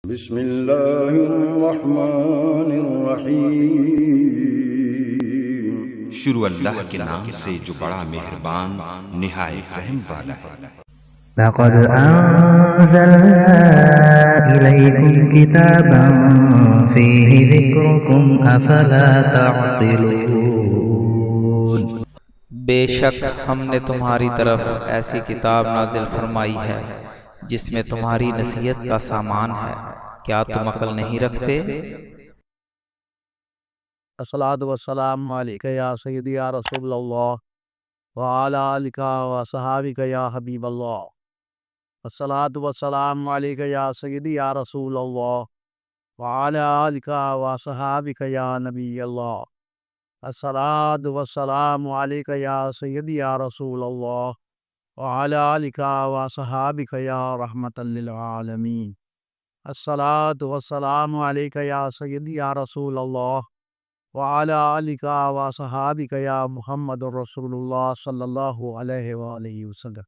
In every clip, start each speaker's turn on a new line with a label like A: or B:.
A: بسم اللہ الرحمن الرحیم۔
B: شروع اللہ کے نام سے جو بڑا مہربان نہایت رحم والا ہے۔
C: لقد أنزلنا إليكم كتابا فيه ذكركم أفلا تعقلون۔
D: بے شک ہم نے تمہاری طرف ایسی کتاب نازل فرمائی ہے جس میں تمہاری نصیحت کا سامان ہے، کیا تم عقل نہیں رکھتے؟
E: الصلاۃ والسلام علیک یا سیدی یا رسول اللہ وعلی آلک و صحابک یا حبیب اللہ۔ الصلاۃ والسلام علیک یا سیدی یا رسول اللہ وعلی آلک و صحابک یا نبی اللہ۔ الصلاۃ والسلام علیک یا سیدی یا رسول اللہ وعلی آلک و صحابک یا رحمۃ للعالمین۔ الصلاۃ والسلام علیک یا سیدی یا رسول اللہ وعلی آلک و صحابک یا محمد رسول اللہ صلی اللہ علیہ وآلہ وسلم۔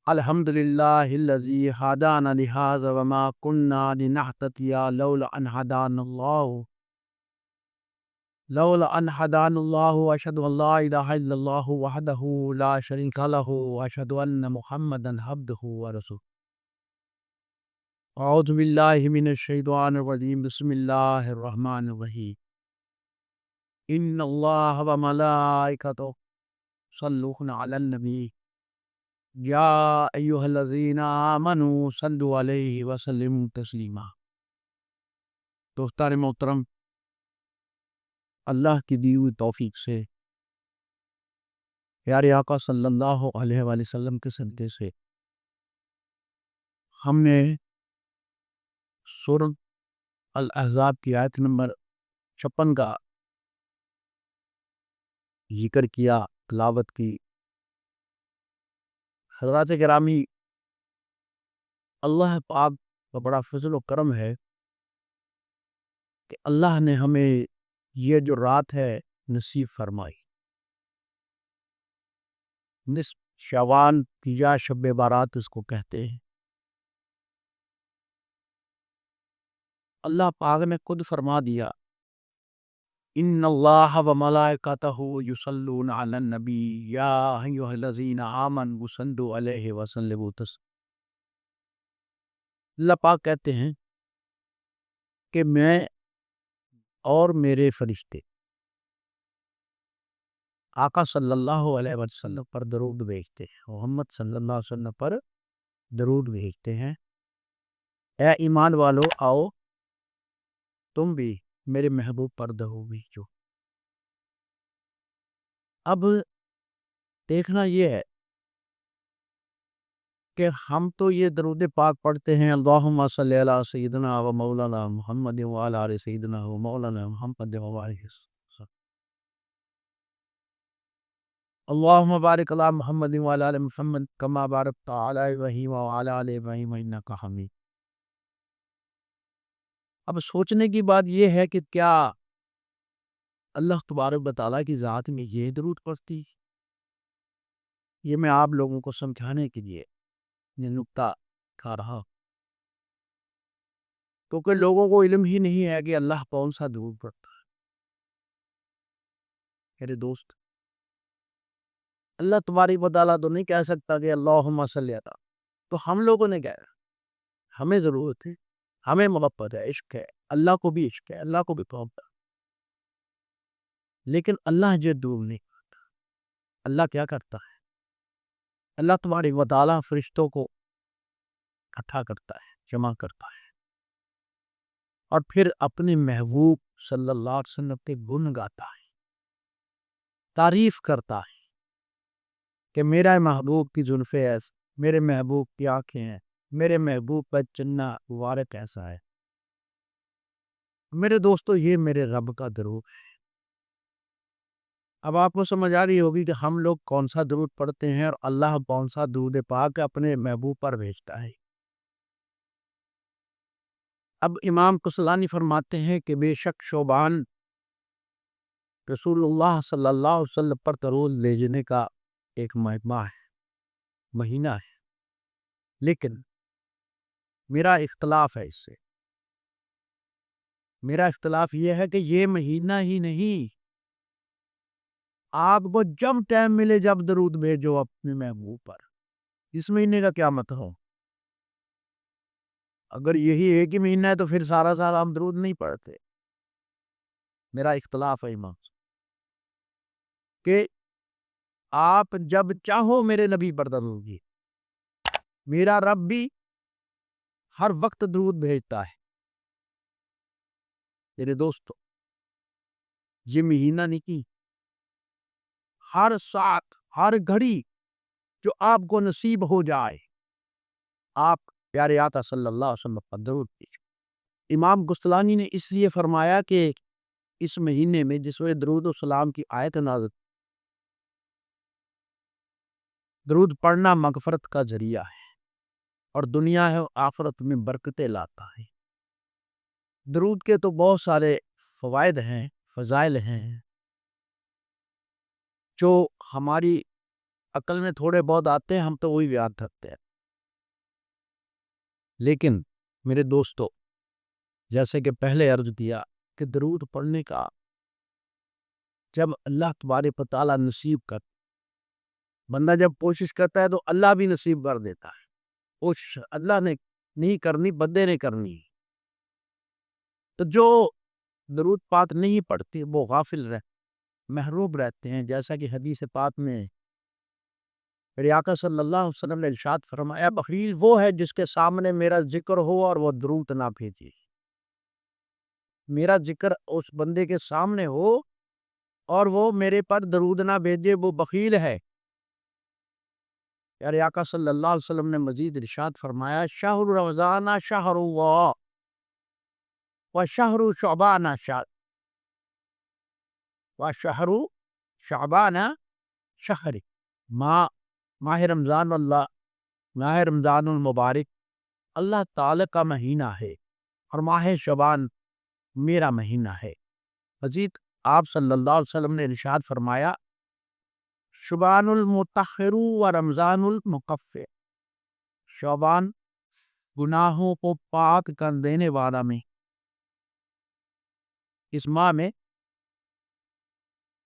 E: الحمدللہ الذی ہدانا لہذا وما كنا لنہتدی لولا ان ہدانا اللہ واشہد ان لا الہ الا اللہ وحدہ لا شریک لہ واشہد ان محمدا عبدہ ورسولہ۔ اعوذ باللہ من الشیطان الرجیم، بسم اللہ الرحمن الرحیم۔ ان اللہ وملائکتہ یصلون علی النبی یا ایھا الذین آمنوا صلوا علیہ وسلموا تسلیما۔ دوستان محترم، اللہ کی دی ہوئی توفیق سے پیارے آقا صلی اللہ علیہ وآلہ وسلم کے صدقے سے ہم نے سورۃ الاحزاب کی آیت نمبر 56 کا ذکر کیا، تلاوت کی۔ حضرات گرامی، اللہ پاک کا بڑا فضل و کرم ہے کہ اللہ نے ہمیں یہ جو رات ہے نصیب فرمائی، نصف شعبان کی یا شب بارات اس کو کہتے ہیں۔ اللہ پاک نے خود فرما دیا، ان اللہ وملائکتہ یصلون علی النبی یا ایھا الذین آمنوا صلوا علیہ وسلموا تسلیما۔ اللہ پاک کہتے ہیں کہ میں اور میرے فرشتے آقا صلی اللہ علیہ وسلم پر درود بھیجتے ہیں، محمد صلی اللہ علیہ وسلم پر درود بھیجتے ہیں۔ اے ایمان والو، آؤ تم بھی میرے محبوب پر درود بھیجو۔ اب دیکھنا یہ ہے کہ ہم تو یہ درود پاک پڑھتے ہیں، اللہم صلی علی سیدنا و مولانا محمد وعلی آل سیدنا و مولانا محمد وبارک وسلم۔ اللہم بارک علی محمد وعلی آل محمد کما بارکت علی ابراہیم وعلی آل ابراہیم انک حمید۔ اب سوچنے کی بات یہ ہے کہ کیا اللہ تبارک و تعالیٰ کی ذات میں یہ درود پڑھتی؟ یہ میں آپ لوگوں کو سمجھانے کے لیے یہ نکتہ کھا رہا ہوں، کیونکہ لوگوں کو علم ہی نہیں ہے کہ اللہ کون سا درود پڑھتا ہے۔ میرے دوست، اللہ تبارک و تعالیٰ تو نہیں کہہ سکتا کہ اللہم صلی علی، تو ہم لوگوں نے کہا ہمیں ضرورت ہے، ہمیں محبت ہے، عشق ہے، اللہ کو بھی عشق ہے، اللہ کو بھی محبت ہے، لیکن اللہ جو درود نہیں کرتا۔ اللہ کیا کرتا ہے؟ اللہ تبارک و تعالیٰ فرشتوں کو اکٹھا کرتا ہے، جمع کرتا ہے، اور پھر اپنے محبوب صلی اللہ علیہ وسلم کے گن گاتا ہے، تعریف کرتا ہے کہ میرا محبوب کی زلفیں ایسا، میرے محبوب کی آنکھیں ہیں، میرے محبوب کا چننا مبارک ایسا ہے۔ میرے دوستو، یہ میرے رب کا درود ہے۔ اب آپ کو سمجھ آ رہی ہوگی کہ ہم لوگ کون سا درود پڑھتے ہیں اور اللہ کون سا درود پاک اپنے محبوب پر بھیجتا ہے۔ اب امام کسلانی فرماتے ہیں کہ بے شک شعبان رسول اللہ صلی اللہ علیہ وسلم پر درود بھیجنے کا ایک ماہ ہے، مہینہ ہے، لیکن میرا اختلاف ہے اس سے. میرا اختلاف یہ ہے کہ یہ مہینہ ہی نہیں، آپ کو جب ٹائم ملے جب درود بھیجو اپنے محبوب پر. اس مہینے کا کیا مطلب؟ اگر یہی ایک ہی مہینہ ہے تو پھر سارا سال ہم درود نہیں پڑھتے. میرا اختلاف ہے امام سے کہ آپ جب چاہو میرے نبی پر درود بھیجو. میرا رب بھی ہر وقت درود بھیجتا ہے. میرے دوستو، یہ مہینہ نہیں کی، ہر ساتھ ہر گھڑی جو آپ کو نصیب ہو جائے آپ پیارے آقا صلی اللہ علیہ وسلم پر درود بھیجو. امام قسطلانی نے اس لیے فرمایا کہ اس مہینے میں جس وقت درود و سلام کی آیت نازل، درود پڑھنا مغفرت کا ذریعہ ہے اور دنیا ہے آخرت میں برکتیں لاتا ہے. درود کے تو بہت سارے فوائد ہیں، فضائل ہیں جو ہماری عقل میں تھوڑے بہت آتے ہیں، ہم تو وہی بیان کرتے ہیں. لیکن میرے دوستو، جیسے کہ پہلے عرض کیا کہ درود پڑھنے کا جب اللہ تبارک و تعالیٰ نصیب کر، بندہ جب کوشش کرتا ہے تو اللہ بھی نصیب کر دیتا ہے. کوشش اللہ نے نہیں کرنی، بندے نے کرنی ہے. تو جو درود پاک نہیں پڑھتے وہ غافل محروم رہتے ہیں. جیسا کہ حدیث پاک میں میرے آقا صلی اللہ علیہ وسلم نے ارشاد فرمایا، بخیل وہ ہے جس کے سامنے میرا ذکر ہو اور وہ درود نہ بھیجے. میرا ذکر اس بندے کے سامنے ہو اور وہ میرے پر درود نہ بھیجے، وہ بخیل ہے. میرے آقا صلی اللہ علیہ وسلم نے مزید ارشاد فرمایا، شہر رمضان شہر اللہ و شہر شعبان شہر ماہ رمضان اللہ، ماہ رمضان المبارک اللہ تعالی کا مہینہ ہے اور ماہ شعبان میرا مہینہ ہے. مزید آپ صلی اللہ علیہ وسلم نے ارشاد فرمایا، شعبان المطہر و رمضان المکفر. شعبان گناہوں کو پاک کر دینے والا میں، اس ماہ میں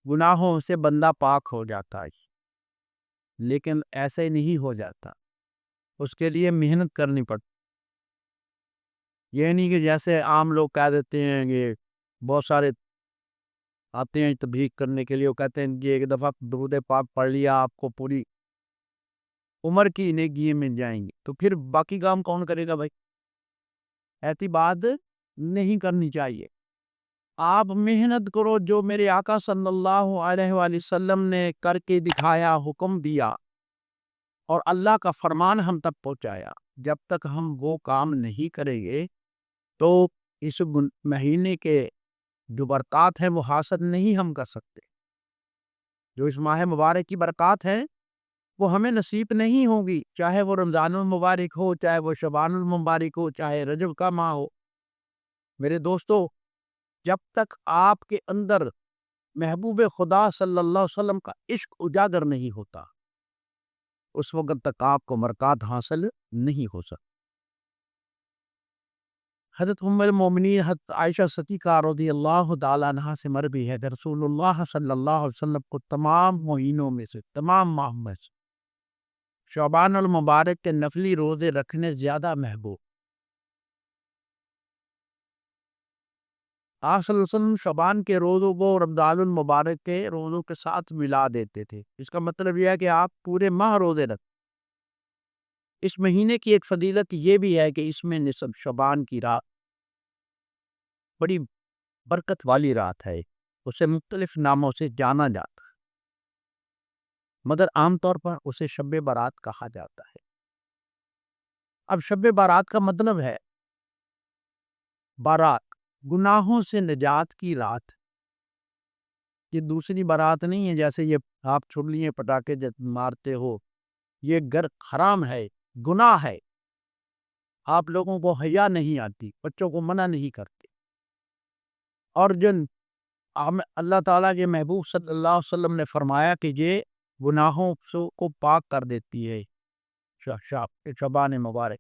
E: گناہوں سے بندہ پاک ہو جاتا ہے. لیکن ایسے نہیں ہو جاتا، اس کے لیے محنت کرنی پڑتی. یہ نہیں کہ جیسے عام لوگ کہہ دیتے ہیں کہ بہت سارے آتے ہیں تبلیغ کرنے کے لیے، وہ کہتے ہیں کہ ایک دفعہ درود پاک پڑھ لیا آپ کو پوری عمر کی نیکی مل جائیں گی، تو پھر باقی کام کون کرے گا بھائی؟ ایسی بات نہیں کرنی چاہیے. آپ محنت کرو جو میرے آقا صلی اللہ علیہ وآلہ وسلم نے کر کے دکھایا، حکم دیا اور اللہ کا فرمان ہم تک پہنچایا. جب تک ہم وہ کام نہیں کریں گے تو اس مہینے کے جو برکات ہیں وہ حاصل نہیں ہم کر سکتے. جو اس ماہ مبارک کی برکات ہیں وہ ہمیں نصیب نہیں ہوگی، چاہے وہ رمضان المبارک ہو، چاہے وہ شعبان المبارک ہو، چاہے رجب کا ماہ ہو. میرے دوستو، جب تک آپ کے اندر محبوب خدا صلی اللہ علیہ وسلم کا عشق اجاگر نہیں ہوتا، اس وقت تک آپ کو برکات حاصل نہیں ہو سکتا. حضرت ام المومنین حضرت عائشہ صدیقہ رضی اللہ تعالیٰ عنہا سے مروی ہے کہ رسول اللہ صلی اللہ علیہ وسلم کو تمام مہینوں میں سے، تمام ماہ میں سے شعبان المبارک کے نفلی روزے رکھنے زیادہ محبوب. آپ صلی اللہ علیہ وسلم شعبان کے روزوں کو رمضان المبارک کے روزوں کے ساتھ ملا دیتے تھے. اس کا مطلب یہ ہے کہ آپ پورے ماہ روزے رکھتے. اس مہینے کی ایک فضیلت یہ بھی ہے کہ اس میں نصف شعبان کی رات بڑی برکت والی رات ہے. اسے مختلف ناموں سے جانا جاتا ہے، مگر عام طور پر اسے شب برات کہا جاتا ہے. اب شب برات کا مطلب ہے بارات، گناہوں سے نجات کی رات. یہ دوسری برات نہیں ہے جیسے یہ آپ چھڑلیے پٹاخے مارتے ہو، یہ گر حرام ہے، گناہ ہے. آپ لوگوں کو حیا نہیں آتی، بچوں کو منع نہیں کرتے. اور جن اللہ تعالیٰ کے محبوب صلی اللہ علیہ وسلم نے فرمایا کہ یہ گناہوں کو پاک کر دیتی ہے شعبان مبارک.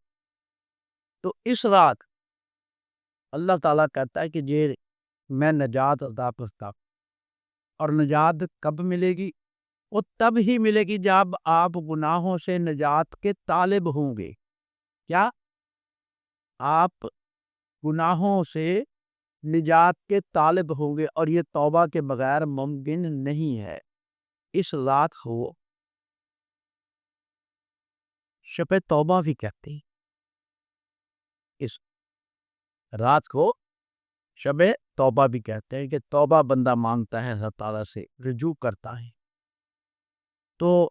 E: تو اس رات اللہ تعالیٰ کہتا ہے کہ یہ میں نجات عطا کرتا ہوں، اور نجات کب ملے گی؟ وہ تب ہی ملے گی جب آپ گناہوں سے نجات کے طالب ہوں گے۔ کیا آپ گناہوں سے نجات کے طالب ہوں گے، اور یہ توبہ کے بغیر ممکن نہیں ہے۔ اس رات کو شب توبہ بھی کہتے ہیں، اس رات کو شب توبہ بھی کہتے ہیں کہ توبہ بندہ مانگتا ہے اللہ تعالیٰ سے، رجوع کرتا ہے۔ تو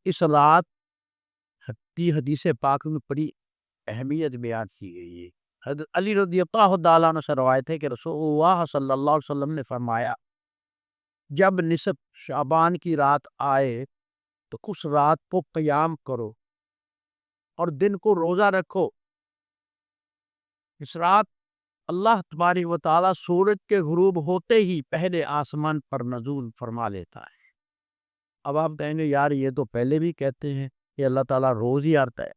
E: اس رات کی حدیث پاک میں بڑی اہمیت بیان کی گئی ہے۔ حضرت علی رضی اللہ تعالیٰ عنہ سے روایت ہے کہ رسول اللہ صلی اللہ علیہ وسلم نے فرمایا، جب نصف شعبان کی رات آئے تو اس رات کو قیام کرو اور دن کو روزہ رکھو۔ اس رات اللہ تبارک و تعالیٰ سورج کے غروب ہوتے ہی پہلے آسمان پر نزول فرما لیتا ہے۔ اب آپ کہیں گے یار یہ تو پہلے بھی کہتے ہیں کہ اللہ تعالیٰ روز ہی آتا ہے،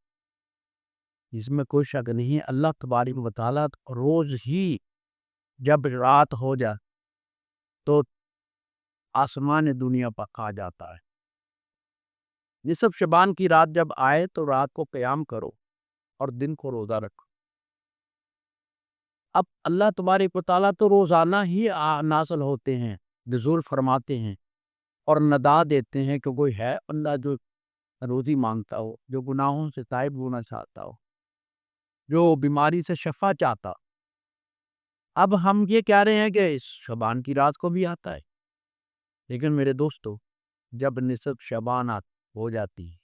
E: اس میں کوئی شک نہیں ہے۔ اللہ تبارک و تعالیٰ روز ہی جب رات ہو جائے تو آسمان دنیا پر آ جاتا ہے۔ نصف شعبان کی رات جب آئے تو رات کو قیام کرو اور دن کو روزہ رکھو۔ اب اللہ تبارک و تعالیٰ تو روزانہ ہی نازل ہوتے ہیں، نزول فرماتے ہیں اور ندا دیتے ہیں کہ کوئی ہے بندہ جو روزی مانگتا ہو، جو گناہوں سے تائب ہونا چاہتا ہو، جو بیماری سے شفا چاہتا۔ اب ہم یہ کہہ رہے ہیں کہ اس شعبان کی رات کو بھی آتا ہے، لیکن میرے دوستو جب نصف شعبان ہو جاتی ہے،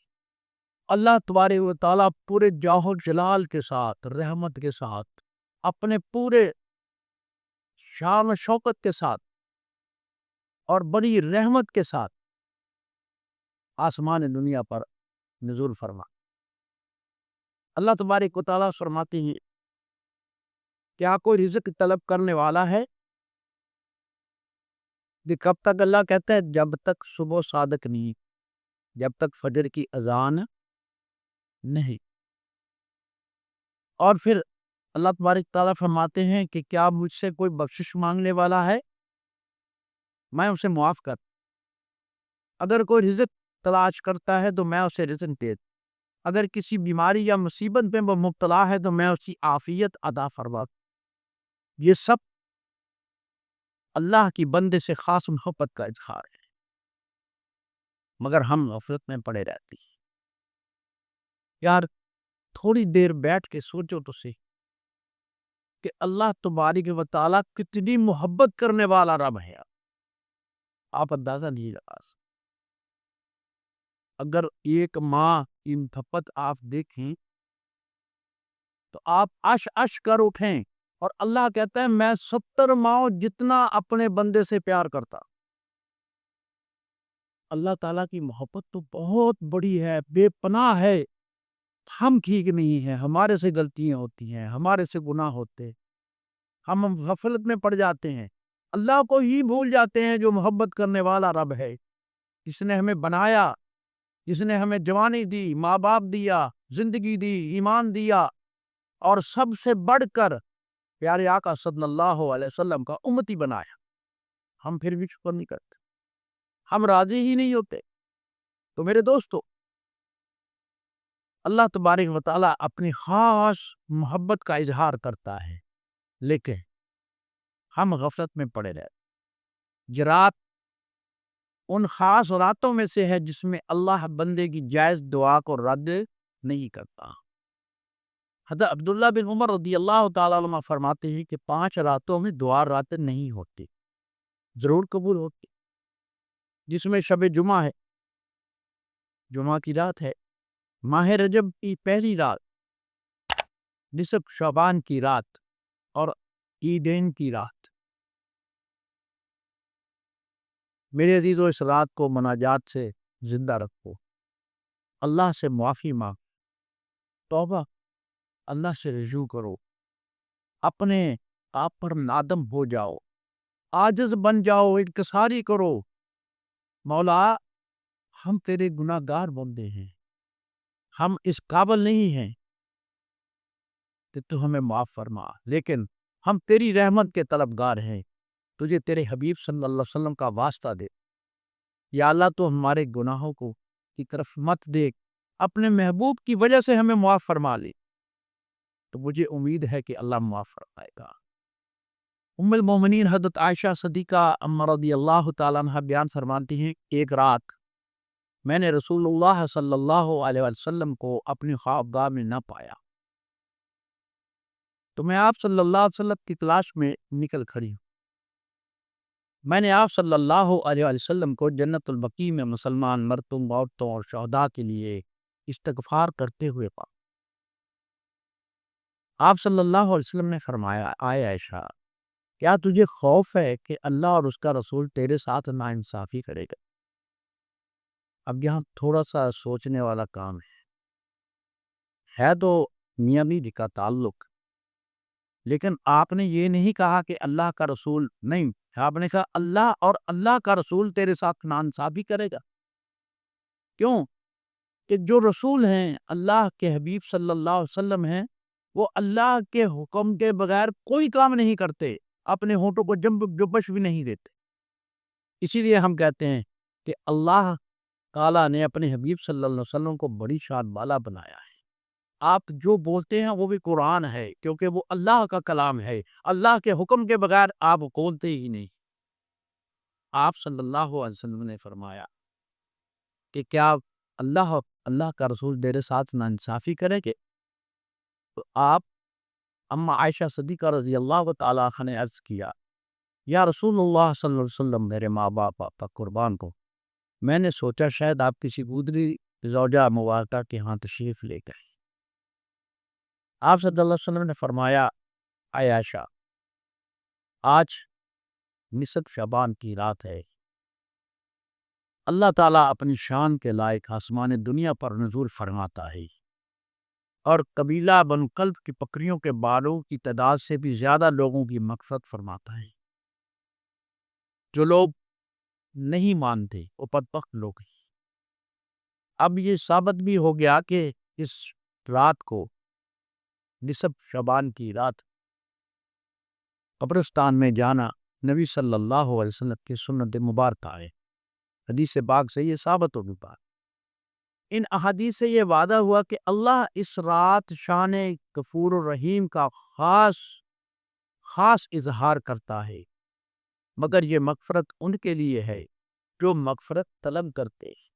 E: اللہ تبارک و تعالیٰ پورے جاہ و جلال کے ساتھ، رحمت کے ساتھ، اپنے پورے شان و شوکت کے ساتھ اور بڑی رحمت کے ساتھ آسمان دنیا پر نزول فرما۔ اللہ تبارک و تعالیٰ فرماتے ہیں، کیا کوئی رزق طلب کرنے والا ہے؟ کب تک؟ اللہ کہتا ہے جب تک صبح صادق نہیں، جب تک فجر کی اذان نہیں۔ اور پھر اللہ تبارک تعالیٰ فرماتے ہیں کہ کیا مجھ سے کوئی بخشش مانگنے والا ہے، میں اسے معاف کر۔ اگر کوئی رزق تلاش کرتا ہے تو میں اسے رزق دے، اگر کسی بیماری یا مصیبت میں وہ مبتلا ہے تو میں اسی عافیت عطا فرما۔ یہ سب اللہ کی بندے سے خاص محبت کا اظہار ہے، مگر ہم غفلت میں پڑے رہتے ہیں۔ یار تھوڑی دیر بیٹھ کے سوچو تو صحیح کہ اللہ تبارک و تعالیٰ کتنی محبت کرنے والا رب ہے، آپ اندازہ نہیں لگا سکتے۔ اگر ایک ماں کی محبت آپ دیکھیں تو آپ اش اش کر اٹھیں، اور اللہ کہتا ہے میں 70 ماؤں جتنا اپنے بندے سے پیار کرتا۔ اللہ تعالیٰ کی محبت تو بہت بڑی ہے، بے پناہ ہے۔ ہم ٹھیک نہیں ہیں، ہمارے سے غلطیاں ہوتی ہیں، ہمارے سے گناہ ہوتے، ہم غفلت میں پڑ جاتے ہیں، اللہ کو ہی بھول جاتے ہیں جو محبت کرنے والا رب ہے، جس نے ہمیں بنایا، جس نے ہمیں جوانی دی، ماں باپ دیا، زندگی دی، ایمان دیا، اور سب سے بڑھ کر پیارے آقا صلی اللہ علیہ وسلم کا امتی بنایا۔ ہم پھر بھی شکر نہیں کرتے، ہم راضی ہی نہیں ہوتے۔ تو میرے دوستو اللہ تبارک و تعالیٰ اپنی خاص محبت کا اظہار کرتا ہے، لیکن ہم غفلت میں پڑے رہتے۔ یہ رات ان خاص راتوں میں سے ہے جس میں اللہ بندے کی جائز دعا کو رد نہیں کرتا۔ حضرت عبداللہ بن عمر رضی اللہ تعالیٰ عنہ فرماتے ہیں کہ 5 راتوں میں دعا رد نہیں ہوتی، ضرور قبول ہوتی، جس میں شب جمعہ ہے، جمعہ کی رات ہے، ماہ رجب کی پہلی رات، نصف شعبان کی رات اور عیدین کی رات۔ میرے عزیزو اس رات کو مناجات سے زندہ رکھو، اللہ سے معافی مانگ، توبہ، اللہ سے رجوع کرو، اپنے آپ پر نادم ہو جاؤ، عاجز بن جاؤ، انکساری کرو۔ مولا ہم تیرے گناہ گار بندے ہیں، ہم اس قابل نہیں ہیں کہ تو ہمیں معاف فرما، لیکن ہم تیری رحمت کے طلبگار ہیں، تجھے تیرے حبیب صلی اللہ علیہ وسلم کا واسطہ دے، یا اللہ تو ہمارے گناہوں کو کی طرف مت دیکھ، اپنے محبوب کی وجہ سے ہمیں معاف فرما لے۔ تو مجھے امید ہے کہ اللہ معاف فرمائے گا۔ ام المومنین حضرت عائشہ صدیقہ امہ رضی اللہ تعالیٰ عنہ بیان فرماتی ہیں، ایک رات میں نے رسول اللہ صلی اللہ علیہ وسلم کو اپنی خوابگاہ میں نہ پایا، تو میں آپ صلی اللہ علیہ وسلم کی تلاش میں نکل کھڑی ہوں۔ میں نے آپ صلی اللہ علیہ وسلم کو جنت البقیع میں مسلمان مردوں، عورتوں اور شہداء کے لیے استغفار کرتے ہوئے پایا۔ آپ صلی اللہ علیہ وسلم نے فرمایا، آئے عائشہ، کیا تجھے خوف ہے کہ اللہ اور اس کا رسول تیرے ساتھ ناانصافی کرے گا؟ اب یہاں تھوڑا سا سوچنے والا کام ہے تو میاں بیوی کا تعلق، لیکن آپ نے یہ نہیں کہا کہ اللہ کا رسول نہیں، آپ نے کہا اللہ اور اللہ کا رسول تیرے ساتھ ناانصافی کرے گا۔ کیوں؟ کہ جو رسول ہیں، اللہ کے حبیب صلی اللہ علیہ وسلم ہیں، وہ اللہ کے حکم کے بغیر کوئی کام نہیں کرتے، اپنے ہونٹوں کو جنبش بھی نہیں دیتے۔ اسی لیے ہم کہتے ہیں کہ اللہ تعالیٰ نے اپنے حبیب صلی اللہ علیہ وسلم کو بڑی شان بالا بنایا ہے۔ آپ جو بولتے ہیں وہ بھی قرآن ہے، کیونکہ وہ اللہ کا کلام ہے، اللہ کے حکم کے بغیر آپ بولتے ہی نہیں۔ آپ صلی اللہ علیہ وسلم نے فرمایا کہ کیا اللہ کا رسول تیرے ساتھ ناانصافی کرے گے؟ تو آپ اما عائشہ صدیقہ رضی اللہ تعالیٰ عنہا نے عرض کیا، یا رسول اللہ صلی اللہ علیہ وسلم، میرے ماں باپ آپ قربان کو، میں نے سوچا شاید آپ کسی دوسری زوجہ مبارکہ کے ہاں تشریف لے گئے۔ آپ صلی اللہ علیہ وسلم نے فرمایا، اے عائشہ، آج نصف شعبان کی رات ہے، اللہ تعالیٰ اپنی شان کے لائق آسمان دنیا پر نزول فرماتا ہے، اور قبیلہ بنو کلب کی بکریوں کے بالوں کی تعداد سے بھی زیادہ لوگوں کی مغفرت فرماتا ہے۔ جو لوگ نہیں مانتے وہ بدبخت لوگ ہیں۔ اب یہ ثابت بھی ہو گیا کہ اس رات کو، نصف شعبان کی رات، قبرستان میں جانا نبی صلی اللہ علیہ وسلم کی سنت مبارکہ ہے۔ حدیث پاک سے یہ ثابت ہوگی بات۔ ان احادیث سے یہ وعدہ ہوا کہ اللہ اس رات شان غفور الرحیم کا خاص اظہار کرتا ہے، مگر یہ مغفرت ان کے لیے ہے جو مغفرت طلب کرتے ہیں۔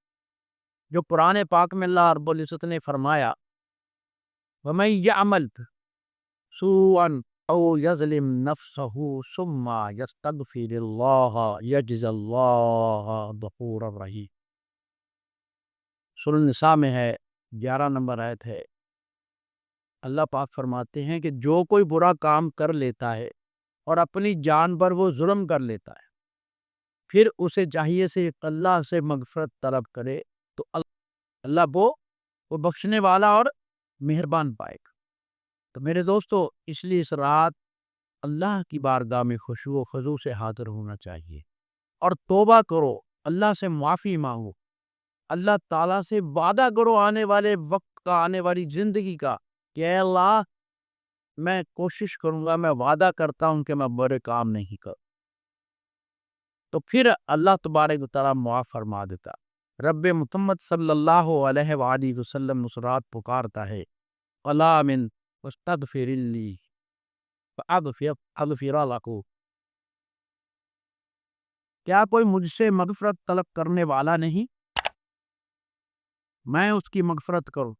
E: جو قرآن پاک میں اللہ رب العزت نے فرمایا، وَمَن يَعْمَلْ سُوءًا أَوْ يَظْلِمْ نَفْسَهُ ثُمَّ يَسْتَغْفِرِ اللَّهَ يَجْزِ اللَّهَ غَفُورًا رَحِيمًا۔ سورۃ النساء میں ہے، 11 نمبر آیت ہے۔ اللہ پاک فرماتے ہیں کہ جو کوئی برا کام کر لیتا ہے اور اپنی جان پر وہ ظلم کر لیتا ہے، پھر اسے چاہیے سے اللہ سے مغفرت طلب کرے تو اللہ وہ بخشنے والا اور مہربان پائے گا۔ تو میرے دوستو، اس لیے اس رات اللہ کی بارگاہ میں خشوع و خضوع سے حاضر ہونا چاہیے اور توبہ کرو، اللہ سے معافی مانگو، اللہ تعالیٰ سے وعدہ کرو آنے والے وقت کا، آنے والی زندگی کا، کہ اے اللہ، میں کوشش کروں گا، میں وعدہ کرتا ہوں کہ میں برے کام نہیں کروں۔ تو پھر اللہ تبارک و تعالیٰ معاف فرما دیتا۔ رب محمد صلی اللہ علیہ وآلہ وسلم اس رات پکارتا ہے، الا من واستغفر لی فاغفر لکم، کیا کوئی مجھ سے مغفرت طلب کرنے والا نہیں، میں اس کی مغفرت کروں؟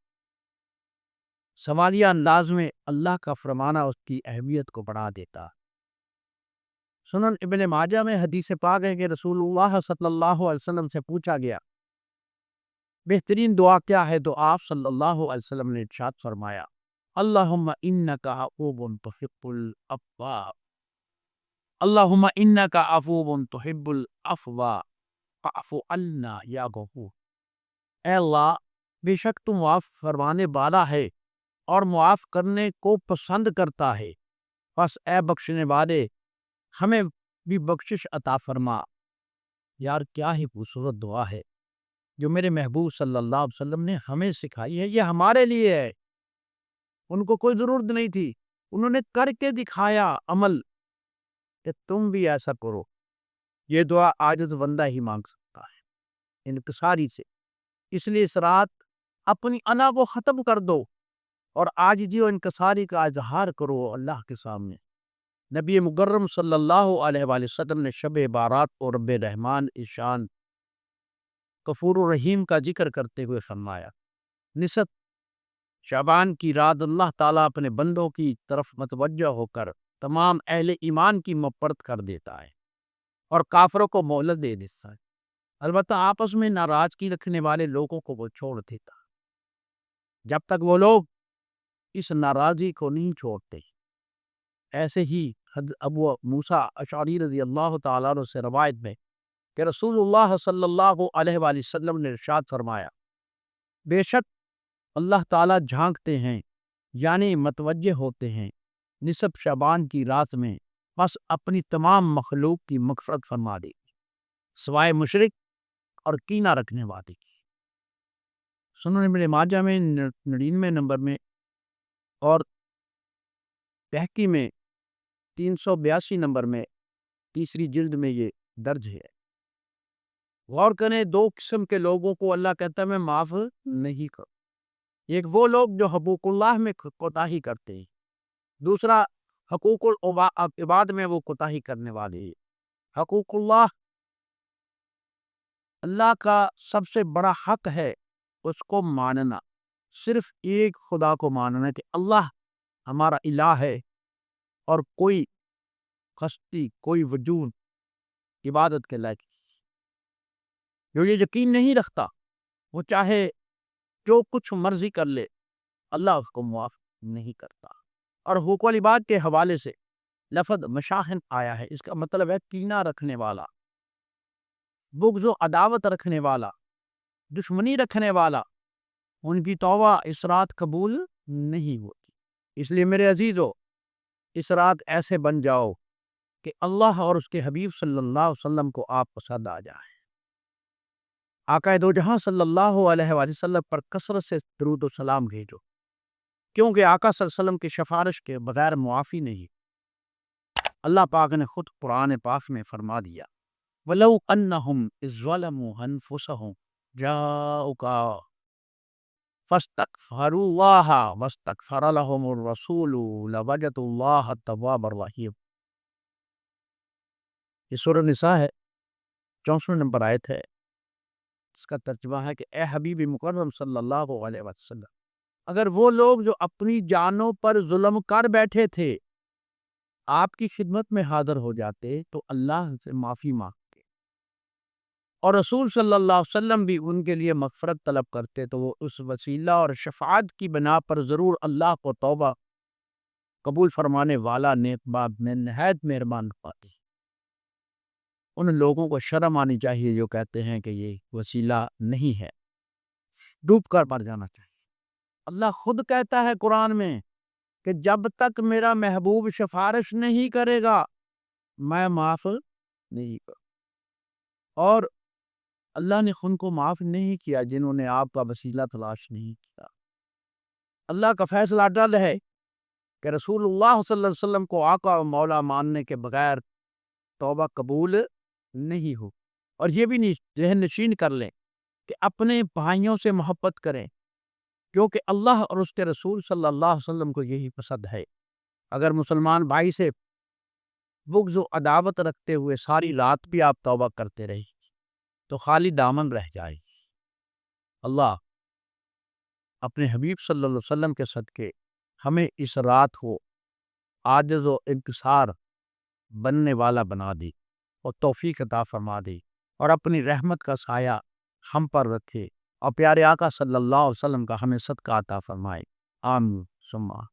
E: سوالیہ انداز میں اللہ کا فرمانا اس کی اہمیت کو بڑھا دیتا۔ سنن ابن ماجہ میں حدیث پاک ہے کہ رسول اللہ صلی اللہ علیہ وسلم سے پوچھا گیا بہترین دعا کیا ہے، تو آپ صلی اللہ علیہ وسلم نے ارشاد فرمایا، اللہم انک عفو تحب العفو، اللہم انک عفو تحب العفو فاعف عنا یا غفور۔ اے اللہ، بے شک تم معاف فرمانے والا ہے اور معاف کرنے کو پسند کرتا ہے، بس اے بخشنے والے، ہمیں بھی بخشش عطا فرما۔ یار کیا ہی خوبصورت دعا ہے جو میرے محبوب صلی اللہ علیہ وسلم نے ہمیں سکھائی ہے، یہ ہمارے لیے ہے۔ ان کو کوئی ضرورت نہیں تھی، انہوں نے کر کے دکھایا عمل کہ تم بھی ایسا کرو۔ یہ دعا عاجز بندہ ہی مانگ سکتا ہے انکساری سے۔ اس لیے اس رات اپنی انا کو ختم کر دو اور عاجزی و انکساری کا اظہار کرو اللہ کے سامنے۔ نبی مکرم صلی اللہ علیہ وآلہ وسلم نے شب بارات اور رب رحمان ایشان غفور الرحیم کا ذکر کرتے ہوئے فرمایا، نصف شعبان کی رات اللہ تعالیٰ اپنے بندوں کی طرف متوجہ ہو کر تمام اہل ایمان کی مغفرت کر دیتا ہے اور کافروں کو مہلت دے دیتا ہے، البتہ آپس میں ناراضگی رکھنے والے لوگوں کو وہ چھوڑ دیتا ہے جب تک وہ لوگ اس ناراضی کو نہیں چھوڑتے۔ ایسے ہی حضرت ابو موسیٰ اشعری رضی اللہ تعالیٰ عنہ سے روایت میں کہ رسول اللہ صلی اللہ علیہ وآلہ وسلم نے ارشاد فرمایا، بے شک اللہ تعالیٰ جھانکتے ہیں یعنی متوجہ ہوتے ہیں نصف شعبان کی رات میں، بس اپنی تمام مخلوق کی مغفرت فرما دے گی سوائے مشرک اور کینہ رکھنے والے کی۔ سنن ابن ماجہ میں 99 نمبر میں اور بہقی میں 382 نمبر میں تیسری جلد میں یہ درج ہے۔ غور کریں، دو قسم کے لوگوں کو اللہ کہتا ہے میں معاف نہیں کروں۔ ایک وہ لوگ جو حقوق اللہ میں کوتاہی کرتے ہیں، دوسرا حقوق العباد میں وہ کوتاہی کرنے والے ہیں۔ حقوق اللہ، اللہ کا سب سے بڑا حق ہے اس کو ماننا، صرف ایک خدا کو ماننا کہ اللہ ہمارا الہ ہے اور کوئی ہستی، کوئی وجود عبادت کے لائق نہیں۔ جو یہ یقین نہیں رکھتا وہ چاہے جو کچھ مرضی کر لے، اللہ اس کو معاف نہیں کرتا۔ اور حقوق العباد کے حوالے سے لفظ مشاحن آیا ہے، اس کا مطلب ہے کینہ رکھنے والا، بغض و عداوت رکھنے والا، دشمنی رکھنے والا، ان کی توبہ اس رات قبول نہیں ہوتی۔ اس لیے میرے عزیزو، اس رات ایسے بن جاؤ کہ اللہ اور اس کے حبیب صلی اللہ علیہ وسلم کو آپ پسند آ جائے۔ آقا دو جہاں صلی اللہ علیہ وآلہ وسلم پر کثرت سے درود و سلام بھیجو، کیونکہ آقا صلی اللہ علیہ وسلم کی سفارش کے بغیر معافی نہیں۔ اللہ پاک نے خود قرآن پاک میں فرما دیا، وَلَوْ أَنَّهُمْ إِذْ ظَلَمُوا أَنفُسَهُمْ جَاءُوكَ فَاسْتَغْفَرُوا اللَّهَ وَاسْتَغْفَرَ لَهُمُ الرَّسُولُ لَوَجَدُوا اللَّهَ التَّوَّابَ الرَّحِيمَ۔ یہ سورہ نساء ہے، 64 نمبر آیت ہے۔ اس کا ترجمہ ہے کہ اے حبیب مکرم صلی اللہ علیہ وسلم، اگر وہ لوگ جو اپنی جانوں پر ظلم کر بیٹھے تھے آپ کی خدمت میں حاضر ہو جاتے تو اللہ سے معافی مانگتے اور رسول صلی اللہ علیہ وسلم بھی ان کے لیے مغفرت طلب کرتے تو وہ اس وسیلہ اور شفاعت کی بنا پر ضرور اللہ کو توبہ قبول فرمانے والا نیک بات میں نہایت مہربان پاتے۔ ان لوگوں کو شرم آنی چاہیے جو کہتے ہیں کہ یہ وسیلہ نہیں ہے، ڈوب کر مر جانا چاہیے۔ اللہ خود کہتا ہے قرآن میں کہ جب تک میرا محبوب سفارش نہیں کرے گا میں معاف نہیں کروں، اور اللہ نے ان کو معاف نہیں کیا جنہوں نے آپ کا وسیلہ تلاش نہیں کیا۔ اللہ کا فیصلہ ڈل ہے کہ رسول اللہ صلی اللہ علیہ وسلم کو آقا و مولا ماننے کے بغیر توبہ قبول نہیں ہو۔ اور یہ بھی ذہن نشین کر لیں کہ اپنے بھائیوں سے محبت کریں، کیونکہ اللہ اور اس کے رسول صلی اللہ علیہ وسلم کو یہی پسند ہے۔ اگر مسلمان بھائی سے بغض و عداوت رکھتے ہوئے ساری رات بھی آپ توبہ کرتے رہی تو خالی دامن رہ جائے گی۔ اللہ اپنے حبیب صلی اللہ علیہ وسلم کے صدقے ہمیں اس رات کو عاجز و انکسار بننے والا بنا دی اور توفیق عطا فرما دی، اور اپنی رحمت کا سایہ ہم پر رکھے، اور پیارے آقا صلی اللہ علیہ وسلم کا ہمیں صدقہ عطا فرمائے۔ آمین ثم آمین۔